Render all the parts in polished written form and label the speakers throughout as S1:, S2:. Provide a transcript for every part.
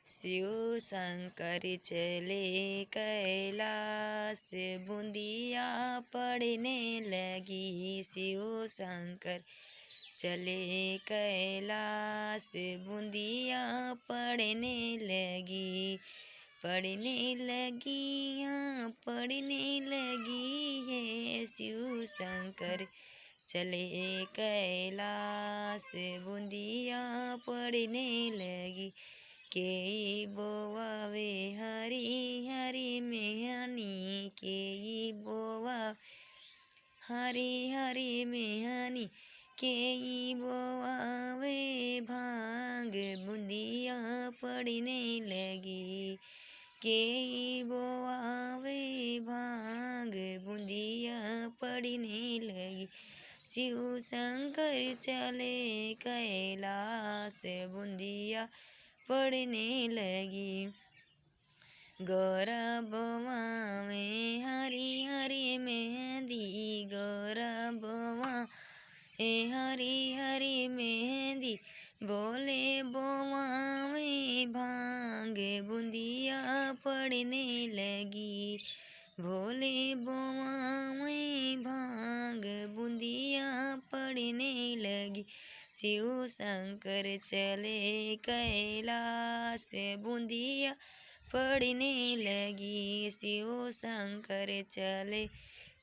S1: शिव शंकर चले कैलाश, बूंदिया पड़ने लगी। शिव शंकर चले कैलाश, बूंदिया पड़ने लगी। पड़ने लगी हाँ पड़ने लगी है। शिव शंकर चले कैलाश, बूंदिया पड़ने लगी। के बोवावे हरी हरी मेहनी, के बोवा हरी हरी मेहनी, के बोवावे भांग, बूंदिया पड़ने लगी। के बोआवे भांग, बूंदिया पड़ने लगी। शिव शंकर चले कैलाश, बूंदिया पड़ने लगी। गौरबवा में हरी हरी मेहंदी, गौरबवा हरी हरी मेहंदी, बोले बोवा में भांग, बूंदिया पड़ने लगी। भोले बोवा में भांग, बूंदिया पड़ने लगी। शिव शंकर चले कैलाश, बूंदिया पड़ने लगी। शिव शंकर चले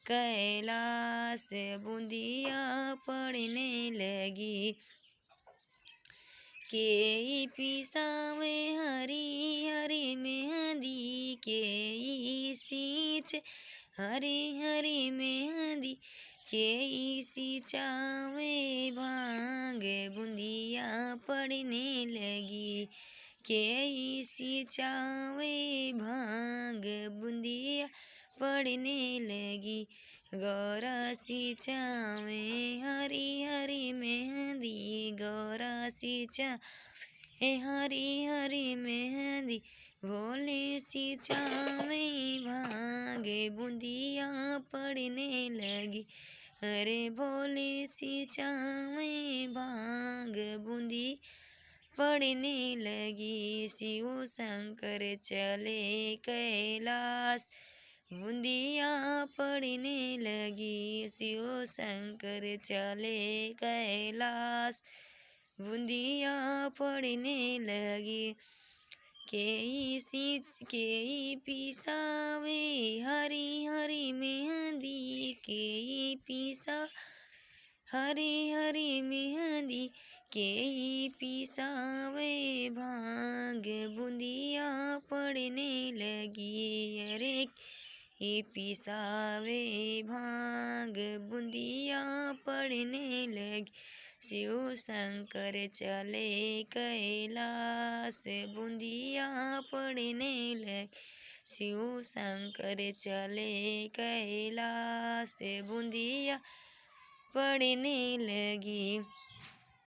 S1: कैलाश, बूंदिया पड़ने लगी। के पिसावे हरी हरी मेहंदी, के सींच हरी हरी मेहंदी, के सींचावे भांग, बूंदिया पड़ने लगी। के सींचावे भांग, बूंदिया पड़ने लगी। गौरा सींचावे हरी हरी मेहंदी, गौरा सींचावे हरी हरी मेहंदी, भोले सींचावे भांग, बूंदिया पड़ने लगी। अरे भोले सींचावे भांग, बूंदी पड़ने लगी। शिव शंकर चले कैलाश, बूंदिया पड़ने लगी। शिव शंकर चले कैलाश, बूंदिया पड़ने लगी। के पिसावे हरी हरी मेहंदी, के पिसा हरी हरी मेहंदी, के पिसावे भांग, बूंदिया पड़ने लगी। अरे पिसावे भांग, बूंदिया पड़ने लगी। शिव शंकर चले कैलाश, बूंदिया पड़ने लगी। शिव शंकर चले कैलाश, बूंदिया पड़ने लगी।